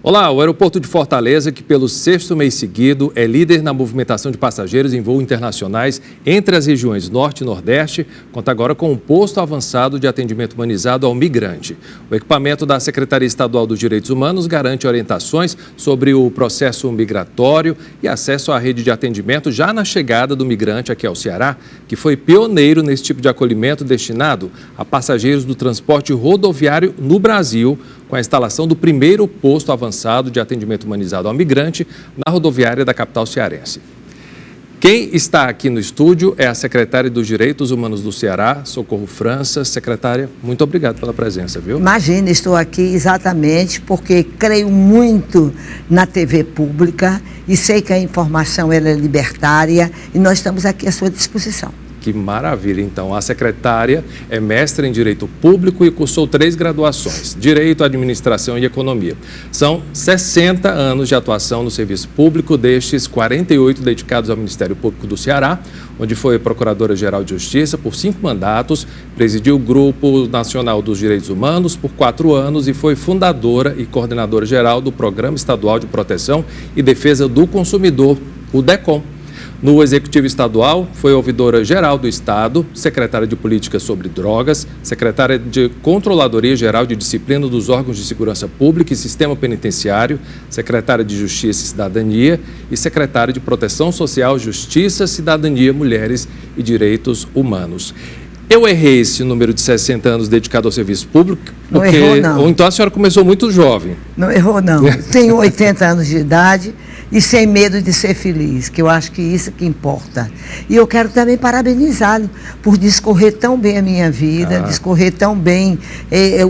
Olá, o aeroporto de Fortaleza, que pelo 6º mês seguido é líder na movimentação de passageiros em voos internacionais entre as regiões Norte e Nordeste, conta agora com um posto avançado de atendimento humanizado ao migrante. O equipamento da Secretaria Estadual dos Direitos Humanos garante orientações sobre o processo migratório e acesso à rede de atendimento já na chegada do migrante aqui ao Ceará, que foi pioneiro nesse tipo de acolhimento destinado a passageiros do transporte rodoviário no Brasil, com a instalação do primeiro posto avançado de atendimento humanizado ao migrante na rodoviária da capital cearense. Quem está aqui no estúdio é a secretária dos Direitos Humanos do Ceará, Socorro França. Secretária, muito obrigado pela presença, viu? Imagina, estou aqui exatamente porque creio muito na TV pública e sei que a informação ela é libertária e nós estamos aqui à sua disposição. Que maravilha, então. A secretária é mestre em Direito Público e cursou 3 graduações, Direito, Administração e Economia. São 60 anos de atuação no serviço público, destes 48 dedicados ao Ministério Público do Ceará, onde foi Procuradora-Geral de Justiça por 5 mandatos, presidiu o Grupo Nacional dos Direitos Humanos por 4 anos e foi fundadora e coordenadora-geral do Programa Estadual de Proteção e Defesa do Consumidor, o DECOM. No Executivo Estadual, foi ouvidora-geral do Estado, secretária de Políticas sobre Drogas, secretária de Controladoria Geral de Disciplina dos Órgãos de Segurança Pública e Sistema Penitenciário, secretária de Justiça e Cidadania e secretária de Proteção Social, Justiça, Cidadania, Mulheres e Direitos Humanos. Eu errei esse número de 60 anos dedicado ao serviço público? Porque... Não errou, não. Ou então a senhora começou muito jovem. Não errou, não. Tenho 80 anos de idade e sem medo de ser feliz, que eu acho que isso que importa. E eu quero também parabenizá-lo por discorrer tão bem a minha vida, discorrer tão bem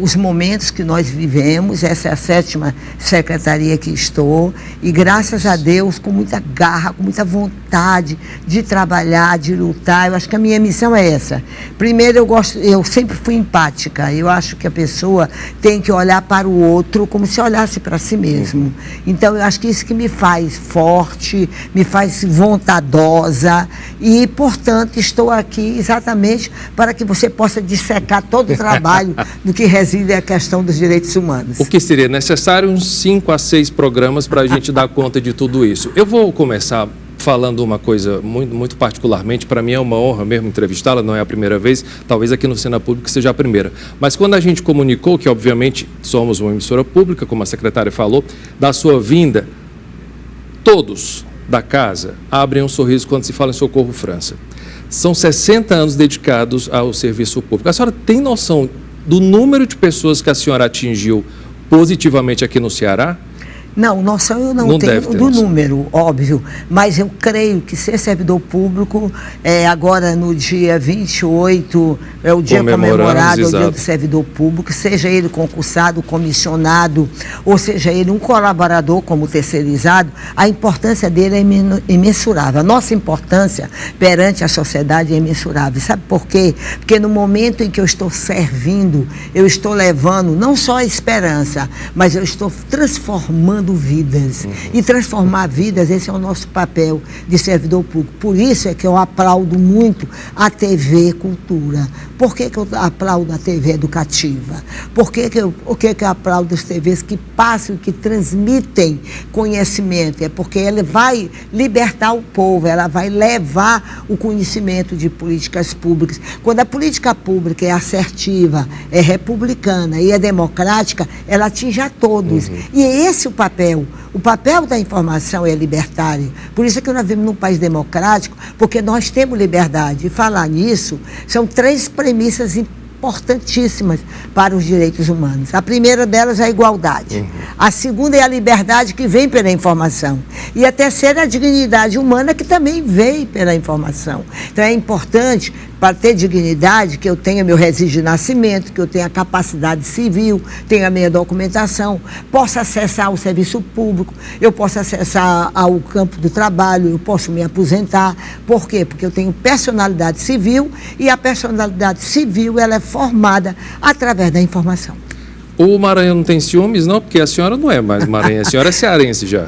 os momentos que nós vivemos. Essa é a 7ª secretaria que estou e graças a Deus, com muita garra, com muita vontade de trabalhar, de lutar. Eu acho que a minha missão é essa. Primeiro, eu sempre fui empática. Eu acho que a pessoa tem que olhar para o outro como se olhasse para si mesmo. Então, eu acho que isso que me faz forte, me faz vontadosa e, portanto, estou aqui exatamente para que você possa dissecar todo o trabalho do que reside a questão dos direitos humanos. O que seria necessário uns 5 a 6 programas para a gente dar conta de tudo isso. Eu vou começar falando uma coisa muito particularmente, para mim é uma honra mesmo entrevistá-la, não é a primeira vez, talvez aqui no Cena Pública seja a primeira. Mas quando a gente comunicou que, obviamente, somos uma emissora pública, como a secretária falou, da sua vinda, todos da casa abrem um sorriso quando se fala em Socorro França. São 60 anos dedicados ao serviço público. A senhora tem noção do número de pessoas que a senhora atingiu positivamente aqui no Ceará? Não, noção eu não tenho do número, óbvio, mas eu creio que ser servidor público, agora no dia 28, é o dia comemorado, é o dia do servidor público, seja ele concursado, comissionado, ou seja ele um colaborador como terceirizado, a importância dele é imensurável. A nossa importância perante a sociedade é imensurável. Sabe por quê? Porque no momento em que eu estou servindo, eu estou levando não só a esperança, mas eu estou transformando vidas. E transformar vidas, esse é o nosso papel de servidor público. Por isso é que eu aplaudo muito a TV Cultura. Por que eu aplaudo a TV Educativa? Por que eu aplaudo as TVs que passam, que transmitem conhecimento? É porque ela vai libertar o povo, ela vai levar o conhecimento de políticas públicas. Quando a política pública é assertiva, é republicana e é democrática, ela atinge a todos. E é esse o papel. O papel da informação é libertário. Por isso é que nós vivemos num país democrático, porque nós temos liberdade. E falar nisso, são 3 premissas importantíssimas para os direitos humanos. A primeira delas é a igualdade. A segunda é a liberdade que vem pela informação. E a terceira é a dignidade humana que também vem pela informação. Então é importante, para ter dignidade, que eu tenha meu registro de nascimento, que eu tenha capacidade civil, tenha a minha documentação, possa acessar o serviço público, eu posso acessar ao campo do trabalho, eu posso me aposentar. Por quê? Porque eu tenho personalidade civil e a personalidade civil ela é formada através da informação. O Maranhão não tem ciúmes, não? Porque a senhora não é mais maranhense, a senhora é cearense já.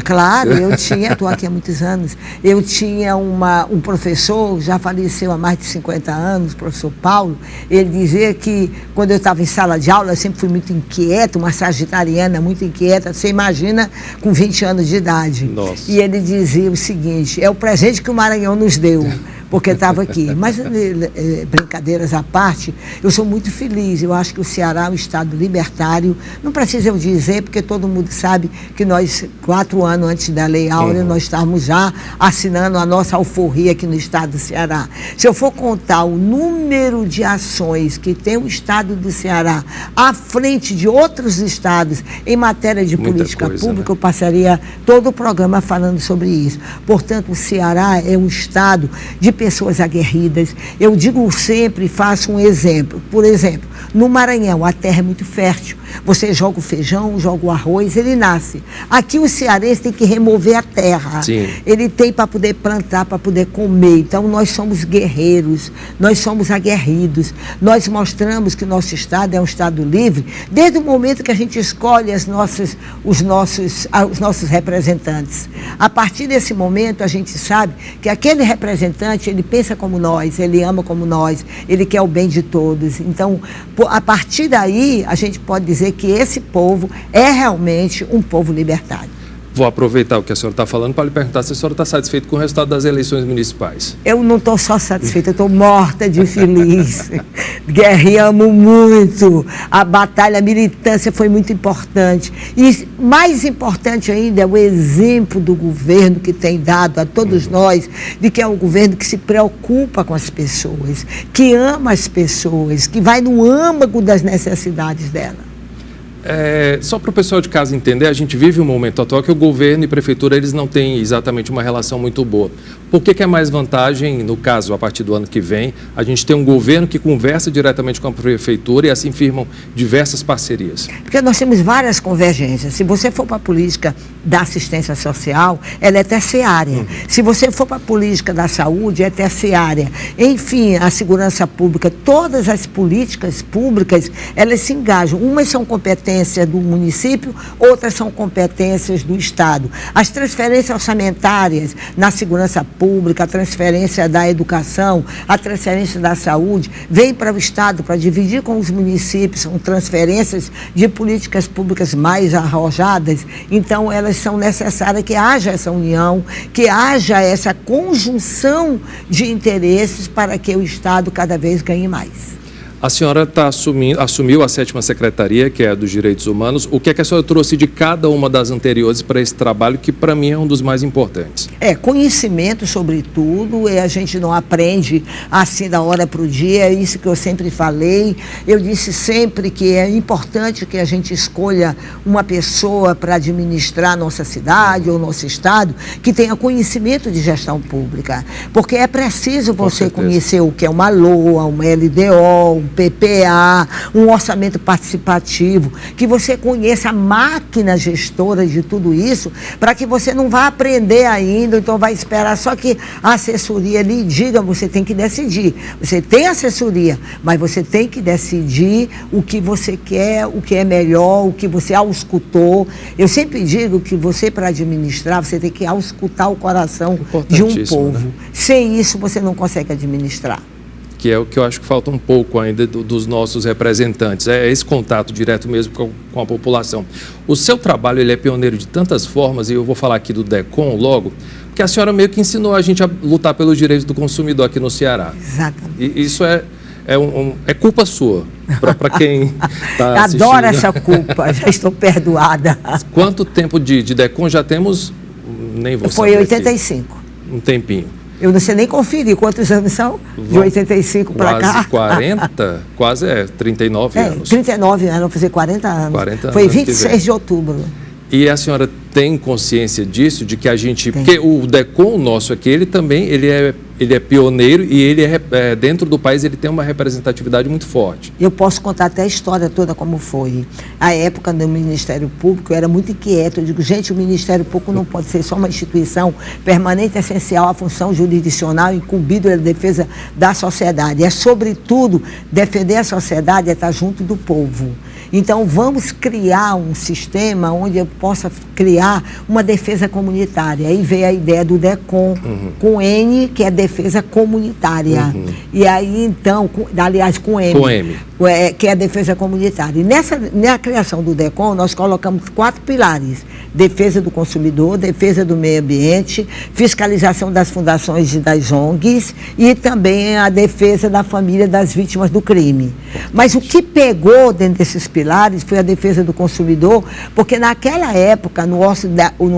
Claro, estou aqui há muitos anos. Eu tinha um professor, já faleceu há mais de 50 anos, o professor Paulo. Ele dizia que quando eu estava em sala de aula, eu sempre fui muito inquieta, uma sagitariana muito inquieta, você imagina, com 20 anos de idade. Nossa. E ele dizia o seguinte: é o presente que o Maranhão nos deu, porque estava aqui. Mas, brincadeiras à parte, eu sou muito feliz. Eu acho que o Ceará é um estado libertário. Não precisa eu dizer, porque todo mundo sabe que nós, 4 anos antes da Lei Áurea, nós estávamos já assinando a nossa alforria aqui no estado do Ceará. Se eu for contar o número de ações que tem o estado do Ceará à frente de outros estados em matéria de política pública, né? Eu passaria todo o programa falando sobre isso. Portanto, o Ceará é um estado de pessoas aguerridas. Eu digo sempre, faço um exemplo. Por exemplo, no Maranhão, a terra é muito fértil. Você joga o feijão, joga o arroz, ele nasce. Aqui o cearense tem que remover a terra. Sim. Ele tem para poder plantar, para poder comer. Então, nós somos guerreiros, nós somos aguerridos. Nós mostramos que o nosso estado é um estado livre, desde o momento que a gente escolhe os nossos representantes. A partir desse momento, a gente sabe que aquele representante, ele pensa como nós, ele ama como nós, ele quer o bem de todos. Então, a partir daí, a gente pode dizer que esse povo é realmente um povo libertário. Vou aproveitar o que a senhora está falando para lhe perguntar se a senhora está satisfeita com o resultado das eleições municipais. Eu não estou só satisfeita, eu estou morta de feliz. Guerreamos muito. A batalha, a militância foi muito importante. E mais importante ainda é o exemplo do governo que tem dado a todos nós, de que é um governo que se preocupa com as pessoas, que ama as pessoas, que vai no âmago das necessidades delas. Só para o pessoal de casa entender, a gente vive um momento atual que o governo e prefeitura eles não têm exatamente uma relação muito boa. Por que é mais vantagem, no caso, a partir do ano que vem, a gente tem um governo que conversa diretamente com a prefeitura e assim firmam diversas parcerias? Porque nós temos várias convergências. Se você for para a política da assistência social, ela é terciária. Se você for para a política da saúde, é terciária. Enfim, a segurança pública, todas as políticas públicas, elas se engajam. Umas são competências do município, outras são competências do Estado. As transferências orçamentárias na segurança pública, a transferência da educação, a transferência da saúde, vem para o Estado para dividir com os municípios, são transferências de políticas públicas mais arrojadas. Então, elas são necessárias que haja essa união, que haja essa conjunção de interesses para que o Estado cada vez ganhe mais. A senhora assumiu a 7ª Secretaria, que é a dos Direitos Humanos. O que é que a senhora trouxe de cada uma das anteriores para esse trabalho, que para mim é um dos mais importantes? Conhecimento sobre tudo, a gente não aprende assim da hora para o dia, é isso que eu sempre falei. Eu disse sempre que é importante que a gente escolha uma pessoa para administrar nossa cidade ou nosso estado, que tenha conhecimento de gestão pública, porque é preciso você conhecer o que é uma LOA, uma LDO, um PPA, um orçamento participativo, que você conheça a máquina gestora de tudo isso, para que você não vá aprender ainda, então vai esperar só que a assessoria lhe diga, você tem que decidir. Você tem assessoria, mas você tem que decidir o que você quer, o que é melhor, o que você auscultou. Eu sempre digo que você, para administrar, você tem que auscultar o coração de um povo. Né? Sem isso, você não consegue administrar. Que é o que eu acho que falta um pouco ainda dos nossos representantes, é esse contato direto mesmo com a população. O seu trabalho ele é pioneiro de tantas formas, e eu vou falar aqui do DECOM logo, porque a senhora meio que ensinou a gente a lutar pelos direitos do consumidor aqui no Ceará. Exatamente. E isso é culpa sua, para quem está assistindo. Adoro essa culpa, já estou perdoada. Quanto tempo de DECOM já temos? Nem vou Foi 85. Aqui. Um tempinho. Eu não sei nem conferir quantos anos são, de 85 para cá. Quase 40, quase 39 anos. 39 anos, vou fazer 40 anos. 40 Foi 26 de outubro. E a senhora tem consciência disso, de que a gente... Tem. Porque o DECOM nosso aqui, ele também ele é pioneiro e ele dentro do país ele tem uma representatividade muito forte. Eu posso contar até a história toda como foi. A época do Ministério Público, eu era muito inquieto. Eu digo, gente, o Ministério Público não pode ser só uma instituição permanente, essencial à função jurisdicional, incumbido da defesa da sociedade. É, sobretudo, defender a sociedade, é estar junto do povo. Então, vamos criar um sistema onde eu possa criar uma defesa comunitária. Aí veio a ideia do DECOM, com N, que é defesa comunitária. E aí, então, aliás, com M. Com M. Que é a defesa comunitária. E na criação do DECOM, nós colocamos 4 pilares: defesa do consumidor, defesa do meio ambiente, fiscalização das fundações e das ONGs e também a defesa da família das vítimas do crime. Mas o que pegou dentro desses pilares foi a defesa do consumidor, porque naquela época, no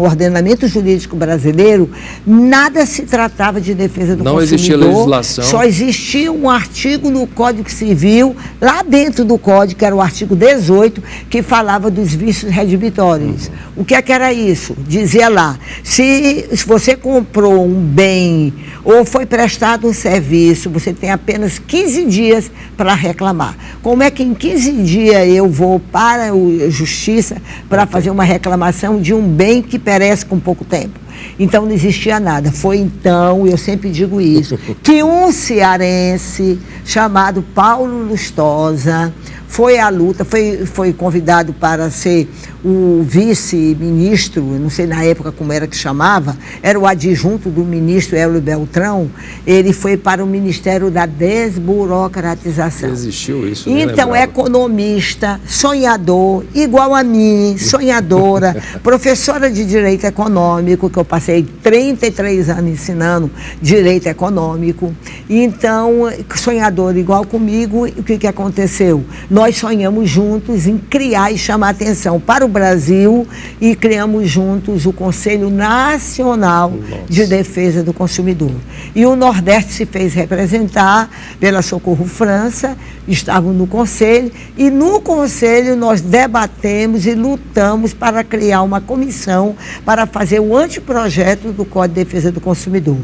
ordenamento jurídico brasileiro, nada se tratava de defesa do consumidor. Não existia legislação. Só existia um artigo no Código Civil, lá dentro do Código, que era o artigo 18, que falava dos vícios redibitórios. O que é que era isso? Dizia lá, se você comprou um bem ou foi prestado um serviço, você tem apenas 15 dias para reclamar. Como é que em 15 dias eu vou para a Justiça para fazer uma reclamação de um bem que perece com pouco tempo? Então, não existia nada. Foi então, eu sempre digo isso, que um cearense chamado Paulo Lustosa foi à luta, foi convidado para ser o vice-ministro, não sei na época como era que chamava, era o adjunto do ministro Hélio Beltrão. Ele foi para o Ministério da Desburocratização. Existiu isso? Então, economista, sonhador, igual a mim, sonhadora, professora de Direito Econômico, que eu passei 33 anos ensinando Direito Econômico. Então, sonhador igual comigo, o que aconteceu? Nós sonhamos juntos em criar e chamar atenção para o Brasil e criamos juntos o Conselho Nacional de Defesa do Consumidor. E o Nordeste se fez representar pela Socorro França, estavam no Conselho, e no Conselho nós debatemos e lutamos para criar uma comissão para fazer o anteprojeto do Código de Defesa do Consumidor.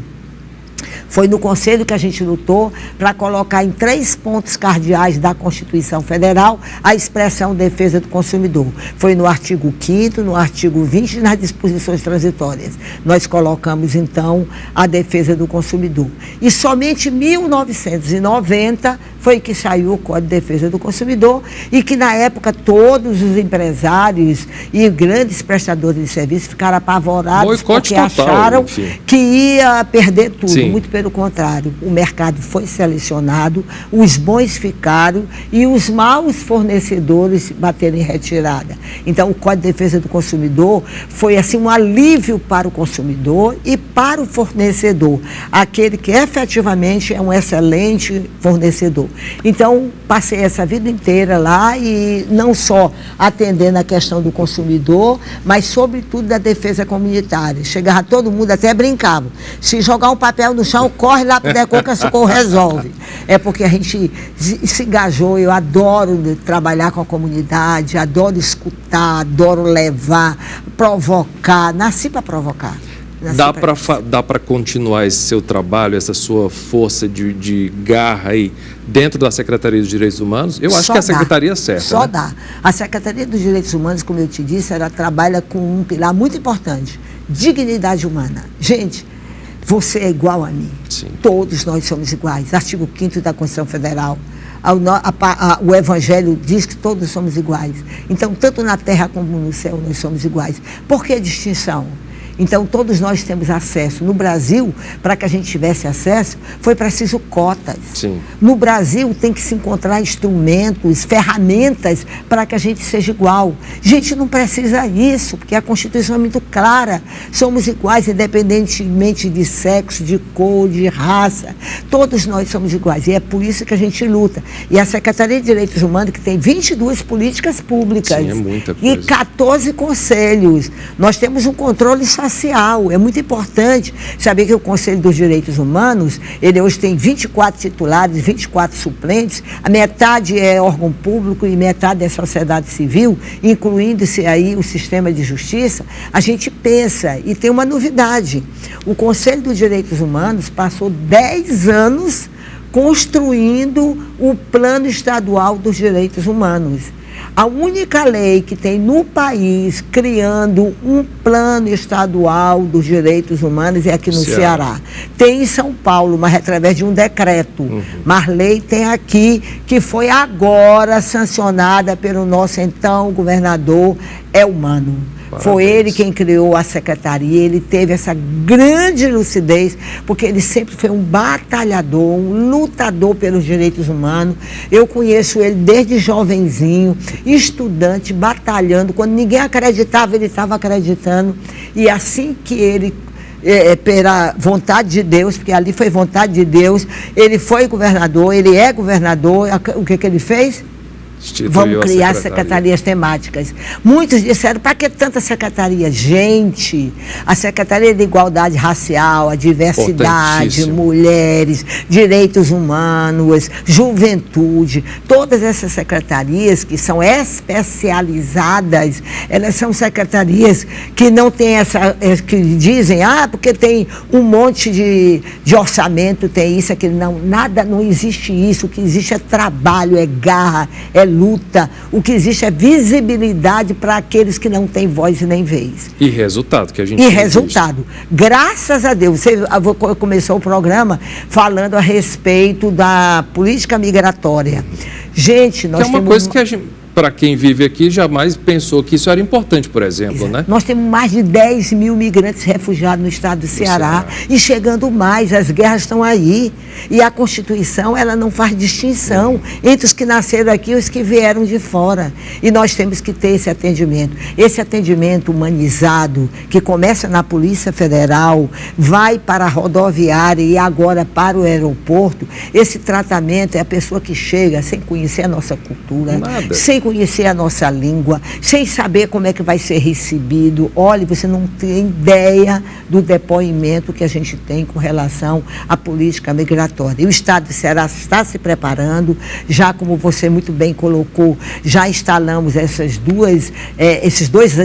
Foi no Conselho que a gente lutou para colocar em 3 pontos cardeais da Constituição Federal a expressão defesa do consumidor. Foi no artigo 5º, no artigo 20 e nas disposições transitórias. Nós colocamos, então, a defesa do consumidor. E somente em 1990 foi que saiu o Código de Defesa do Consumidor e que, na época, todos os empresários e grandes prestadores de serviços ficaram apavorados porque acharam que ia perder tudo. Sim. Muito pelo contrário, o mercado foi selecionado, os bons ficaram e os maus fornecedores bateram em retirada. Então, o Código de Defesa do Consumidor foi assim um alívio para o consumidor e para o fornecedor, aquele que efetivamente é um excelente fornecedor. Então, passei essa vida inteira lá e não só atendendo a questão do consumidor, mas sobretudo da defesa comunitária. Chegava todo mundo, até brincava. Se jogar um papel no chão, corre lá para o DECOM que a Socorro resolve. É porque a gente se engajou, eu adoro trabalhar com a comunidade, adoro escutar, adoro levar, provocar, nasci para provocar. Dá para continuar esse seu trabalho, essa sua força de garra aí dentro da Secretaria dos Direitos Humanos? Eu acho que é a secretaria certa. Só dá. A Secretaria dos Direitos Humanos, como eu te disse, ela trabalha com um pilar muito importante: dignidade humana. Gente, você é igual a mim. Sim. Todos nós somos iguais. Artigo 5º da Constituição Federal. O Evangelho diz que todos somos iguais. Então, tanto na terra como no céu, nós somos iguais. Por que distinção? Então, todos nós temos acesso. No Brasil, para que a gente tivesse acesso, foi preciso cotas. Sim. No Brasil, tem que se encontrar instrumentos, ferramentas para que a gente seja igual. Gente, não precisa isso, porque a Constituição é muito clara. Somos iguais, independentemente de sexo, de cor, de raça. Todos nós somos iguais. E é por isso que a gente luta. E a Secretaria de Direitos Humanos, que tem 22 políticas públicas. Sim, é muita coisa. E 14 conselhos. Nós temos um controle social. É muito importante saber que o Conselho dos Direitos Humanos, ele hoje tem 24 titulares, 24 suplentes, a metade é órgão público e metade é sociedade civil, incluindo-se aí o sistema de justiça. A gente pensa, e tem uma novidade, o Conselho dos Direitos Humanos passou 10 anos construindo o Plano Estadual dos Direitos Humanos. A única lei que tem no país criando um plano estadual dos direitos humanos é aqui no Ceará. Tem em São Paulo, mas através de um decreto. Mas lei tem aqui, que foi agora sancionada pelo nosso então governador Elmano. Parabéns. Foi ele quem criou a secretaria, ele teve essa grande lucidez, porque ele sempre foi um batalhador, um lutador pelos direitos humanos. Eu conheço ele desde jovenzinho, estudante, batalhando. Quando ninguém acreditava, ele estava acreditando. E assim que ele, pela vontade de Deus, porque ali foi vontade de Deus, ele foi governador, ele é governador, o que ele fez? Vamos criar secretarias temáticas. Muitos disseram, para que tanta secretaria? Gente, a Secretaria de Igualdade Racial, a diversidade, mulheres, direitos humanos, juventude, todas essas secretarias que são especializadas, elas são secretarias que não têm que dizem, porque tem um monte de orçamento, tem isso, aquilo. Não, nada, não existe isso. O que existe é trabalho, é garra, é luta. O que existe é visibilidade para aqueles que não têm voz e nem vez. E resultado que a gente E resultado. Graças a Deus. Você começou o programa falando a respeito da política migratória. Gente, nós temos... É uma coisa que a gente, para quem vive aqui, jamais pensou que isso era importante, por exemplo, né? Nós temos mais de 10 mil migrantes refugiados no estado do Ceará e chegando mais, as guerras estão aí. E a Constituição, ela não faz distinção entre os que nasceram aqui e os que vieram de fora. E nós temos que ter esse atendimento humanizado, que começa na Polícia Federal, vai para a rodoviária e agora para o aeroporto. Esse tratamento é a pessoa que chega sem conhecer a nossa cultura, sem conhecer a nossa língua, sem saber como é que vai ser recebido. Olha, você não tem ideia do depoimento que a gente tem com relação à política migratória. E o Estado do Ceará está se preparando, já como você muito bem colocou, já instalamos esses dois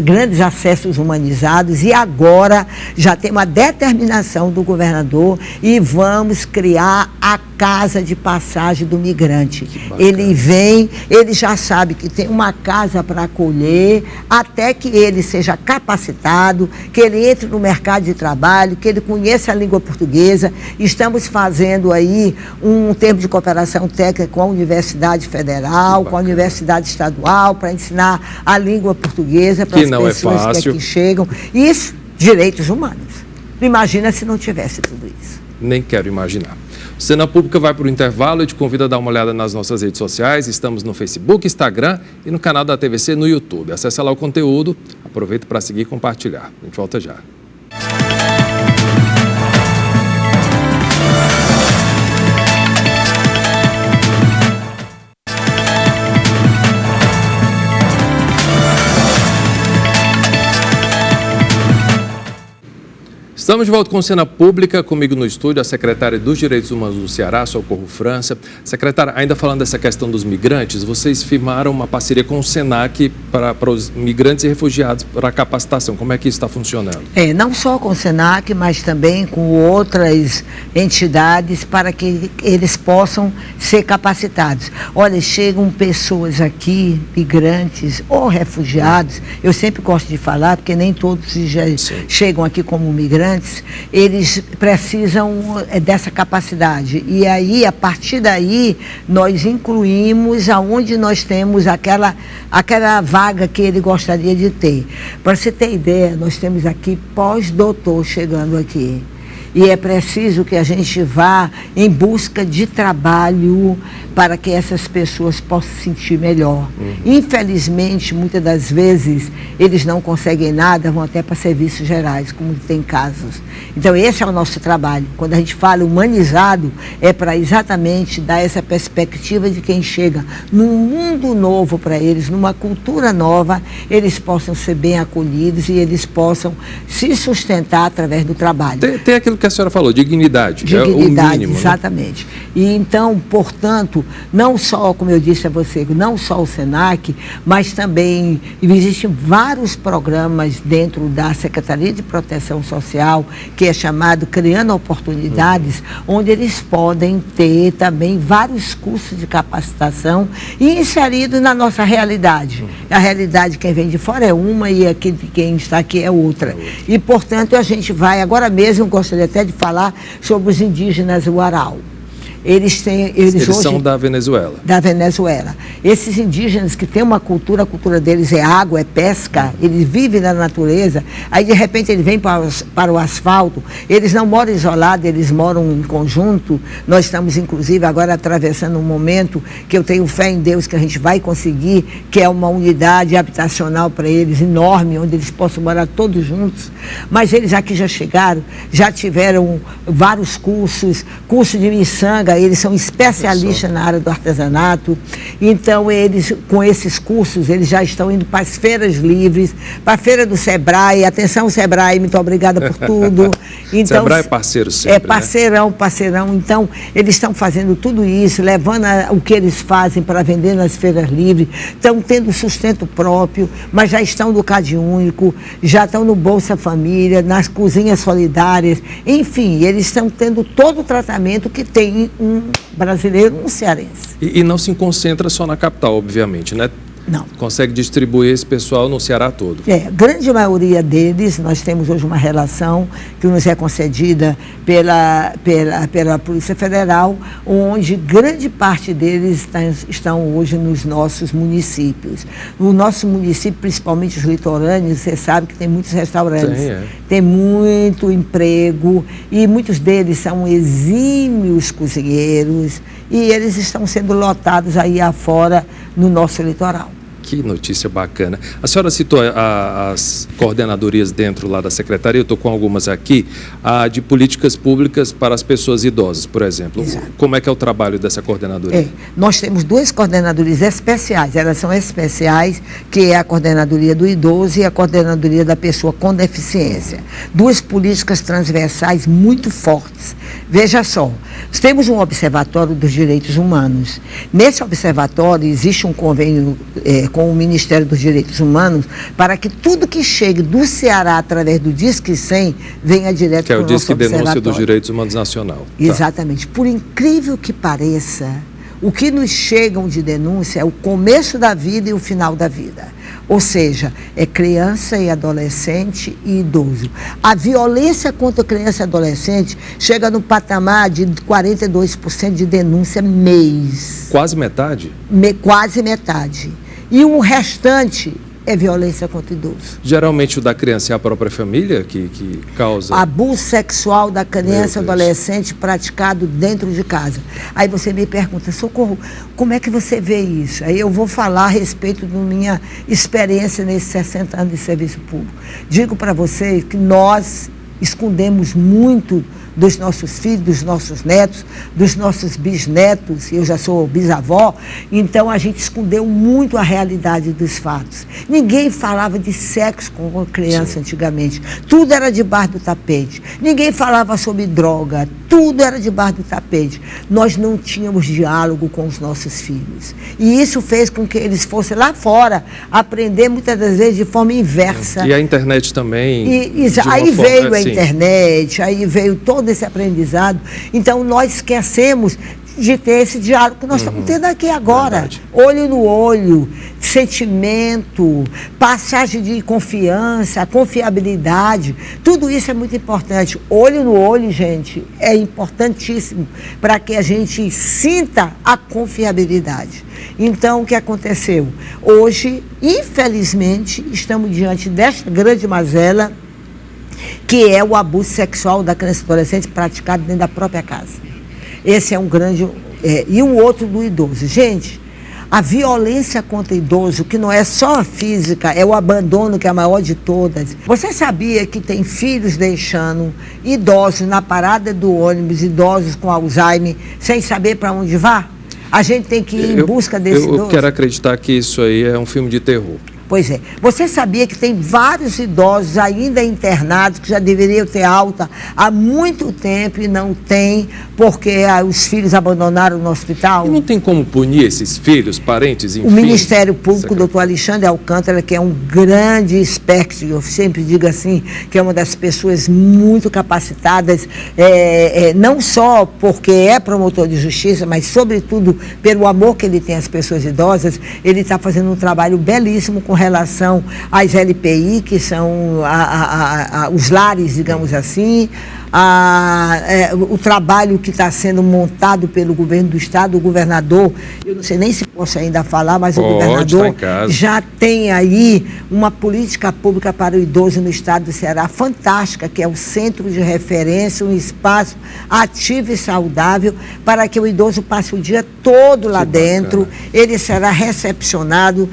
grandes acessos humanizados e agora já tem uma determinação do governador e vamos criar a casa de passagem do migrante. Ele vem, ele já sabe que tem uma casa para acolher, até que ele seja capacitado, que ele entre no mercado de trabalho, que ele conheça a língua portuguesa. Estamos fazendo aí um termo de cooperação técnica com a Universidade Federal, com a Universidade Estadual, para ensinar a língua portuguesa para as pessoas que aqui chegam. Isso, direitos humanos. Imagina se não tivesse tudo isso. Nem quero imaginar. O Cena Pública vai para o intervalo e te convido a dar uma olhada nas nossas redes sociais. Estamos no Facebook, Instagram e no canal da TVC no YouTube. Acesse lá o conteúdo, aproveita para seguir e compartilhar. A gente volta já. Estamos de volta com Cena Pública, comigo no estúdio a secretária dos Direitos Humanos do Ceará, Socorro França. Secretária, ainda falando dessa questão dos migrantes, vocês firmaram uma parceria com o SENAC para os migrantes e refugiados para a capacitação. Como é que isso está funcionando? Não só com o SENAC, mas também com outras entidades para que eles possam ser capacitados. Olha, chegam pessoas aqui, migrantes ou refugiados, eu sempre gosto de falar, porque nem todos já chegam aqui como migrantes, eles precisam dessa capacidade. E aí, a partir daí, nós incluímos aonde nós temos aquela vaga que ele gostaria de ter. Para você ter ideia, nós temos aqui pós-doutor chegando aqui. E é preciso que a gente vá em busca de trabalho para que essas pessoas possam se sentir melhor. Infelizmente, muitas das vezes, eles não conseguem nada, vão até para serviços gerais, como tem casos. Então, esse é o nosso trabalho. Quando a gente fala humanizado, é para exatamente dar essa perspectiva de quem chega num mundo novo para eles, numa cultura nova, eles possam ser bem acolhidos e eles possam se sustentar através do trabalho. Tem aquilo que a senhora falou, dignidade, é o mínimo. Exatamente. Né? E então, portanto, não só, como eu disse a você, não só o SENAC, mas também existem vários programas dentro da Secretaria de Proteção Social, que é chamado Criando Oportunidades, onde eles podem ter também vários cursos de capacitação e inseridos na nossa realidade. A realidade, quem vem de fora é uma e aqui, quem está aqui é outra. E, portanto, a gente vai, agora mesmo, gostaria até de falar sobre os indígenas Uarau. Eles hoje, são da Venezuela. Da Venezuela. Esses indígenas que têm uma cultura, a cultura deles é água, é pesca, eles vivem na natureza, aí de repente eles vêm para o asfalto, eles não moram isolados, eles moram em conjunto. Nós estamos, inclusive, agora atravessando um momento que eu tenho fé em Deus que a gente vai conseguir, que é uma unidade habitacional para eles enorme, onde eles possam morar todos juntos. Mas eles aqui já chegaram, já tiveram vários cursos de miçanga. Eles são especialistas na área do artesanato, então eles, com esses cursos, eles já estão indo para as feiras livres, para a feira do Sebrae. Atenção, Sebrae, muito obrigada por tudo. Então, Sebrae é parceiro sempre, é parceirão. Então, eles estão fazendo tudo isso, levando o que eles fazem para vender nas feiras livres, estão tendo sustento próprio, mas já estão no Cade Único, já estão no Bolsa Família, nas cozinhas solidárias, enfim, eles estão tendo todo o tratamento que tem um brasileiro, um cearense. E não se concentra só na capital, obviamente, né? Não. Consegue distribuir esse pessoal no Ceará todo. A grande maioria deles, nós temos hoje uma relação que nos é concedida pela Polícia Federal, onde grande parte deles estão hoje nos nossos municípios. No nosso município, principalmente os litorâneos, você sabe que tem muitos restaurantes, tem muito emprego e muitos deles são exímios cozinheiros e eles estão sendo lotados aí afora no nosso litoral. Que notícia bacana. A senhora citou as coordenadorias dentro lá da secretaria, eu estou com algumas aqui, a de políticas públicas para as pessoas idosas, por exemplo. Exato. Como é que é o trabalho dessa coordenadoria? Nós temos duas coordenadorias especiais, elas são especiais, que é a coordenadoria do idoso e a coordenadoria da pessoa com deficiência. Duas políticas transversais muito fortes. Veja só, temos um observatório dos direitos humanos. Nesse observatório existe um convênio com o Ministério dos Direitos Humanos para que tudo que chegue do Ceará através do Disque 100 venha direto para o nosso observatório. Que é o Disque Denúncia dos Direitos Humanos Nacional. Exatamente. Por incrível que pareça, o que nos chegam de denúncia é o começo da vida e o final da vida. Ou seja, é criança e adolescente e idoso. A violência contra criança e adolescente chega no patamar de 42% de denúncia mês. Quase metade? Quase metade. E o restante é violência contra idoso. Geralmente o da criança é a própria família que causa... Abuso sexual da criança e adolescente praticado dentro de casa. Aí você me pergunta, Socorro, como é que você vê isso? Aí eu vou falar a respeito da minha experiência nesses 60 anos de serviço público. Digo para vocês que nós escondemos muito dos nossos filhos, dos nossos netos, dos nossos bisnetos, eu já sou bisavó, então a gente escondeu muito a realidade dos fatos. Ninguém falava de sexo com criança antigamente, tudo era debaixo do tapete. Ninguém falava sobre droga, tudo era debaixo do tapete. Nós não tínhamos diálogo com os nossos filhos. E isso fez com que eles fossem lá fora aprender muitas das vezes de forma inversa. E a internet também. Aí veio a internet, aí veio todo esse aprendizado. Então, nós esquecemos de ter esse diálogo que nós estamos tendo aqui agora. Verdade. Olho no olho, sentimento, passagem de confiança, confiabilidade, tudo isso é muito importante. Olho no olho, gente, é importantíssimo para que a gente sinta a confiabilidade. Então, o que aconteceu? Hoje, infelizmente, estamos diante desta grande mazela, que é o abuso sexual da criança e adolescente praticado dentro da própria casa. Esse é um grande... e o outro do idoso. Gente, a violência contra o idoso, que não é só a física, é o abandono, que é a maior de todas. Você sabia que tem filhos deixando idosos na parada do ônibus, idosos com Alzheimer, sem saber para onde vá? A gente tem que ir em busca desse idoso. Eu quero acreditar que isso aí é um filme de terror. Pois é. Você sabia que tem vários idosos ainda internados que já deveriam ter alta há muito tempo e não tem, porque os filhos abandonaram no hospital? E não tem como punir esses filhos, parentes, enfim? O Ministério Público, doutor Alexandre Alcântara, que é um grande expert, eu sempre digo assim, que é uma das pessoas muito capacitadas, não só porque é promotor de justiça, mas sobretudo pelo amor que ele tem às pessoas idosas. Ele está fazendo um trabalho belíssimo com relação às LPI, que são os lares, digamos assim, o trabalho que está sendo montado pelo governo do estado, o governador, eu não sei nem se posso ainda falar, mas o governador já tem aí uma política pública para o idoso no estado do Ceará fantástica, que é o centro de referência, um espaço ativo e saudável para que o idoso passe o dia todo lá dentro. Ele será recepcionado,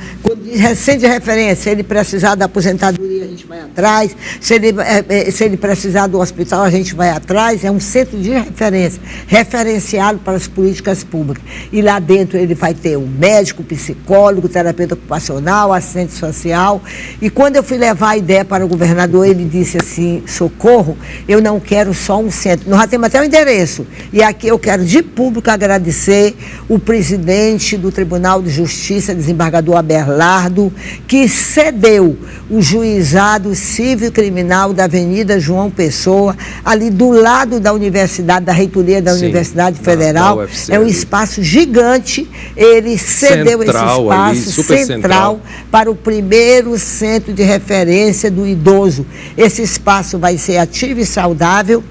centro de referência, se ele precisar da aposentadoria, a gente vai atrás, se ele precisar do hospital, a gente vai atrás. É um centro de referência, referenciado para as políticas públicas. E lá dentro ele vai ter um médico, psicólogo, terapeuta ocupacional, assistente social. E quando eu fui levar a ideia para o governador, ele disse assim: socorro, eu não quero só um centro. Nós já temos até o endereço. E aqui eu quero de público agradecer o presidente do Tribunal de Justiça, desembargador Abelardo, que cedeu o juizado civil e criminal da Avenida João Pessoa, ali do lado da universidade, da reitoria da Universidade Federal. É um espaço gigante. Ele cedeu esse espaço central para o primeiro centro de referência do idoso. Esse espaço vai ser ativo e saudável,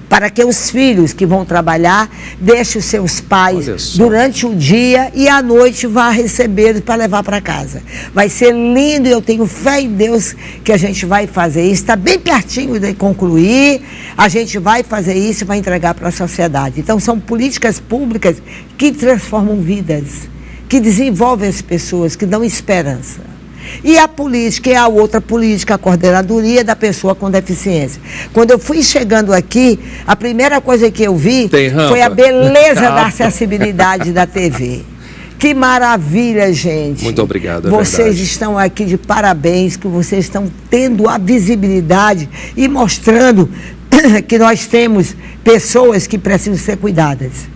para que os filhos que vão trabalhar deixem os seus pais durante o dia e à noite vá recebê-los para levar para casa. Vai ser lindo e eu tenho fé em Deus que a gente vai fazer isso. Está bem pertinho de concluir, a gente vai fazer isso e vai entregar para a sociedade. Então, são políticas públicas que transformam vidas, que desenvolvem as pessoas, que dão esperança. E a política é a outra política, a coordenadoria da pessoa com deficiência. Quando eu fui chegando aqui, a primeira coisa que eu vi foi a beleza da acessibilidade da TV. Que maravilha, gente. Muito obrigado, Vocês estão aqui de parabéns, que vocês estão tendo a visibilidade e mostrando que nós temos pessoas que precisam ser cuidadas.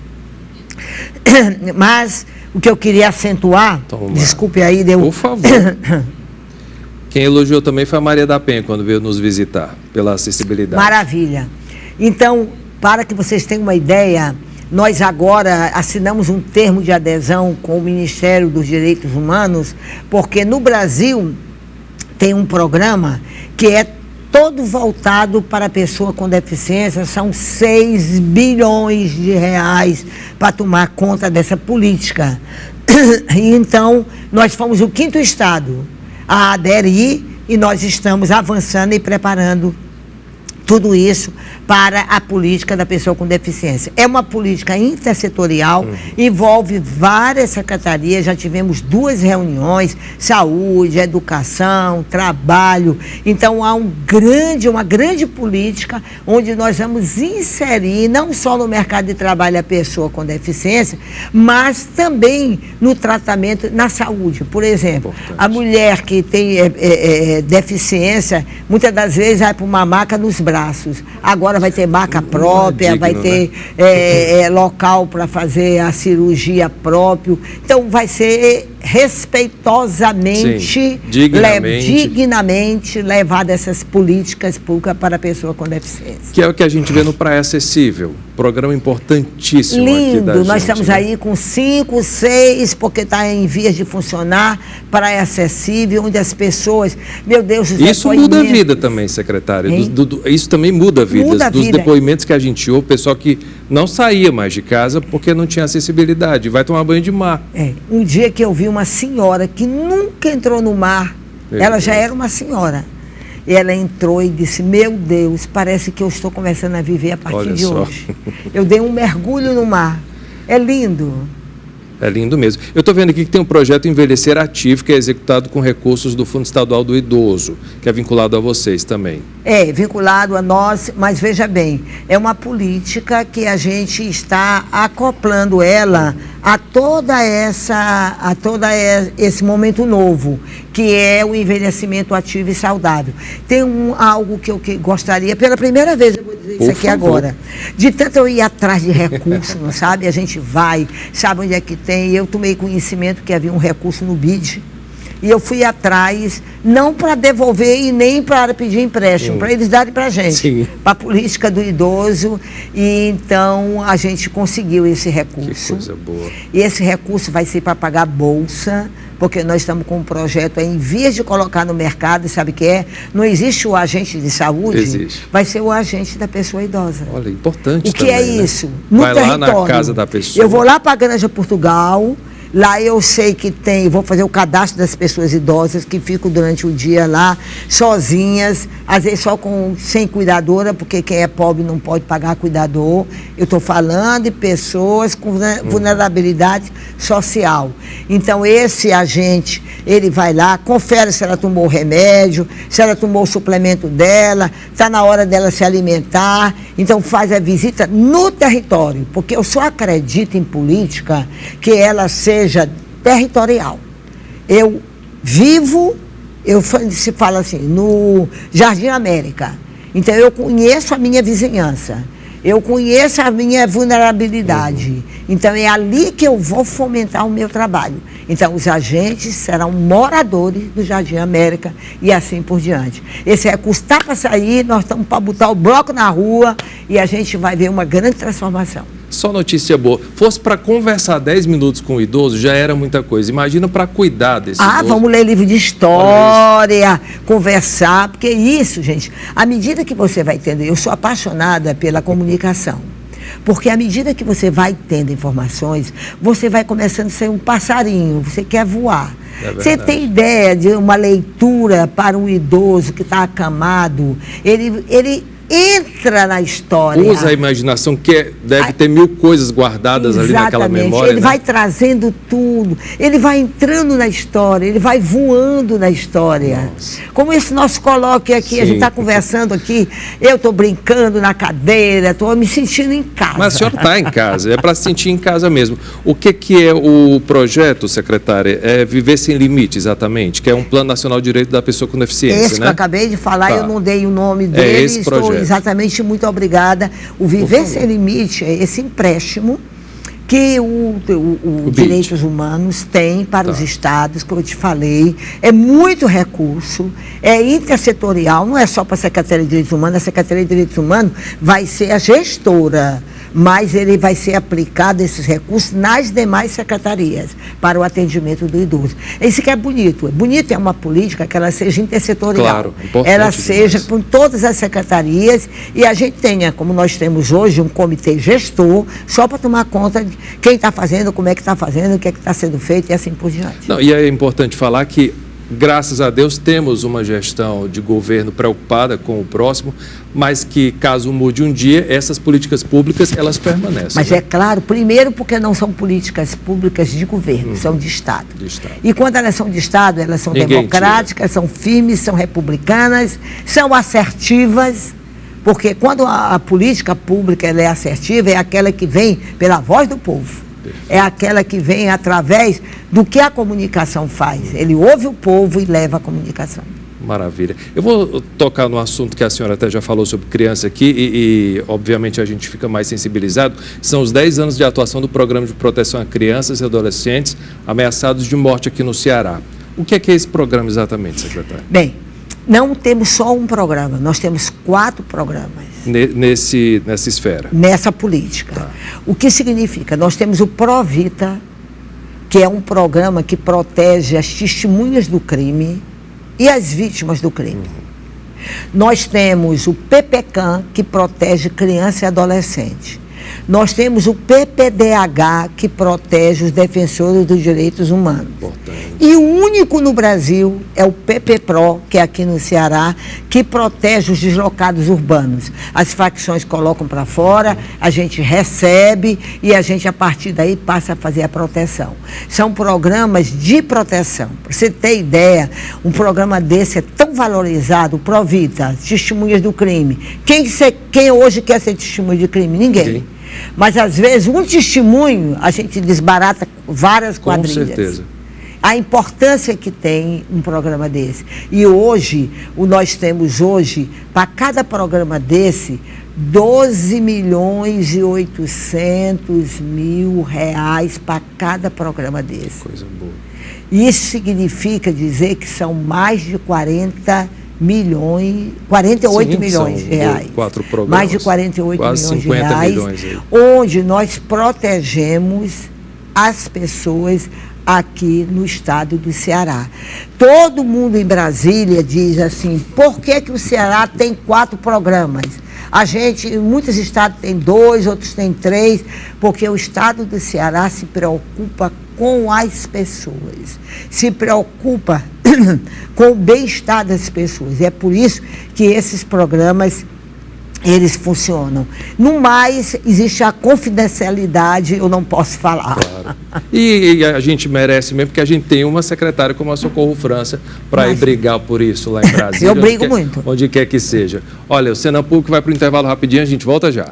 Mas o que eu queria acentuar, desculpe aí, Por favor. Quem elogiou também foi a Maria da Penha, quando veio nos visitar, pela acessibilidade. Maravilha. Então, para que vocês tenham uma ideia, nós agora assinamos um termo de adesão com o Ministério dos Direitos Humanos, porque no Brasil tem um programa que é todo voltado para a pessoa com deficiência. São 6 bilhões de reais para tomar conta dessa política. E então, nós fomos o 5º estado a aderir e nós estamos avançando e preparando tudo isso para a política da pessoa com deficiência. É uma política intersetorial, envolve várias secretarias, já tivemos 2 reuniões, saúde, educação, trabalho. Então, há uma grande política onde nós vamos inserir, não só no mercado de trabalho a pessoa com deficiência, mas também no tratamento, na saúde. Por exemplo, a mulher que tem deficiência, muitas das vezes vai para uma maca nos braços. Agora vai ter maca própria, vai ter local para fazer a cirurgia próprio. Então, vai ser respeitosamente, dignamente levado essas políticas públicas para a pessoa com deficiência. Que é o que a gente vê no Praia Acessível, programa importantíssimo. Lindo, aqui da nós estamos aí com 5, 6, porque está em vias de funcionar, Praia Acessível, onde as pessoas, meu Deus, os Isso muda a vida também, secretária. Isso também muda a vida. Dos depoimentos que a gente ouve, pessoal que não saía mais de casa porque não tinha acessibilidade, vai tomar banho de mar. Um dia que eu vi uma senhora que nunca entrou no mar, ela já era uma senhora, e ela entrou e disse: meu Deus, parece que eu estou começando a viver a partir de hoje. Eu dei um mergulho no mar, é lindo. É lindo mesmo. Eu estou vendo aqui que tem um projeto Envelhecer Ativo, que é executado com recursos do Fundo Estadual do Idoso, que é vinculado a vocês também. É, vinculado a nós, mas veja bem, é uma política que a gente está acoplando ela a esse momento novo, que é o envelhecimento ativo e saudável. Tem algo que eu gostaria, pela primeira vez, eu vou dizer isso aqui agora, de tanto eu ir atrás de recursos, não sabe? A gente vai, sabe onde é que tem. Eu tomei conhecimento que havia um recurso no BID, e eu fui atrás, não para devolver e nem para pedir empréstimo, para eles darem para a gente, para a política do idoso. E então a gente conseguiu esse recurso. Que coisa boa. E esse recurso vai ser para pagar bolsa, porque nós estamos com um projeto em vias de colocar no mercado, sabe o que é? Não existe o agente de saúde, existe. Vai ser o agente da pessoa idosa. Olha, importante. O que também, é isso? Né? No vai território. Lá na casa da pessoa. Eu vou lá para a Granja Portugal. Lá eu sei que tem, vou fazer o cadastro das pessoas idosas que ficam durante o dia lá, sozinhas, às vezes só sem cuidadora, porque quem é pobre não pode pagar cuidador. Eu estou falando de pessoas com vulnerabilidade social. Então, esse agente, ele vai lá, confere se ela tomou o remédio, se ela tomou o suplemento dela, está na hora dela se alimentar. Então, faz a visita no território, porque eu só acredito em política que ela seja territorial. Eu vivo, se fala assim, no Jardim América. Então, eu conheço a minha vizinhança. Eu conheço a minha vulnerabilidade. Então, é ali que eu vou fomentar o meu trabalho. Então, os agentes serão moradores do Jardim América e assim por diante. Esse recurso está para sair, nós estamos para botar o bloco na rua e a gente vai ver uma grande transformação. Só notícia boa. Fosse para conversar 10 minutos com o idoso, já era muita coisa. Imagina para cuidar desse idoso. Vamos ler livro de história, conversar, porque isso, gente, à medida que você vai entender, eu sou apaixonada pela comunicação. Porque à medida que você vai tendo informações, você vai começando a ser um passarinho, você quer voar. Você tem ideia de uma leitura para um idoso que está acamado, ele entra na história. Usa a imaginação, que deve ter mil coisas guardadas ali naquela memória. Ele vai trazendo tudo, ele vai entrando na história, ele vai voando na história. Nossa. Como esse nosso colóquio aqui, a gente está conversando aqui, eu estou brincando na cadeira, estou me sentindo em casa. Mas a senhora está em casa, é para se sentir em casa mesmo. O que é o projeto, secretária? É Viver Sem Limite, exatamente, que é um Plano Nacional de Direito da Pessoa com Deficiência, esse que eu acabei de falar, eu não dei o nome dele, esse projeto. Exatamente, muito obrigada. O Viver Sem Limite é esse empréstimo que o Direitos Humanos tem para os estados, como eu te falei. É muito recurso, é intersetorial, não é só para a Secretaria de Direitos Humanos. A Secretaria de Direitos Humanos vai ser a gestora, mas ele vai ser aplicado, esses recursos, nas demais secretarias para o atendimento do idoso. Isso que é bonito. Bonito é uma política que ela seja intersetorial. Claro, importante ela seja com todas as secretarias e a gente tenha, como nós temos hoje, um comitê gestor só para tomar conta de quem está fazendo, como é que está fazendo, o que é que está sendo feito e assim por diante. Não, e é importante falar que, graças a Deus, temos uma gestão de governo preocupada com o próximo, mas que, caso mude um dia, essas políticas públicas, elas permanecem. Mas é claro, primeiro porque não são políticas públicas de governo, são de Estado. E quando elas são de Estado, elas são democráticas, são firmes, são republicanas, são assertivas, porque quando a política pública ela é assertiva, é aquela que vem pela voz do povo. É aquela que vem através do que a comunicação faz. Ele ouve o povo e leva a comunicação. Maravilha. Eu vou tocar no assunto que a senhora até já falou sobre criança aqui e obviamente, a gente fica mais sensibilizado. São os 10 anos de atuação do Programa de Proteção a Crianças e Adolescentes ameaçados de morte aqui no Ceará. O que é esse programa exatamente, secretária? Bem, não temos só um programa, nós temos 4 programas. Nessa esfera? Nessa política. O que significa? Nós temos o Provita, que é um programa que protege as testemunhas do crime e as vítimas do crime. Nós temos o PPCAM, que protege criança e adolescente. Nós temos o PPDH, que protege os defensores dos direitos humanos. E o único no Brasil é o PPPRO, que é aqui no Ceará, que protege os deslocados urbanos. As facções colocam para fora, a gente recebe e a gente, a partir daí, passa a fazer a proteção. São programas de proteção. Para você ter ideia, um programa desse é tão valorizado, o Provita, testemunhas do crime. Quem hoje quer ser testemunha de crime? Ninguém. Mas, às vezes, um testemunho, a gente desbarata várias quadrilhas. Com certeza. A importância que tem um programa desse. E hoje, nós temos hoje, para cada programa desse, 12.800.000 reais para cada programa desse. Coisa boa. Isso significa dizer que são mais de 48 milhões de reais. 4 programas. Mais de 48 quase milhões de reais, onde nós protegemos as pessoas aqui no estado do Ceará. Todo mundo em Brasília diz assim, por que o Ceará tem 4 programas? Muitos estados têm 2, outros têm 3, porque o estado do Ceará se preocupa com as pessoas, se preocupa com o bem-estar das pessoas. É por isso que esses programas, eles funcionam. No mais, existe a confidencialidade, eu não posso falar. Claro. E a gente merece mesmo, porque a gente tem uma secretária como a Socorro França para ir brigar por isso lá em Brasília. Eu brigo muito. Onde quer que seja. Olha, o Cena Público vai para o intervalo rapidinho, a gente volta já.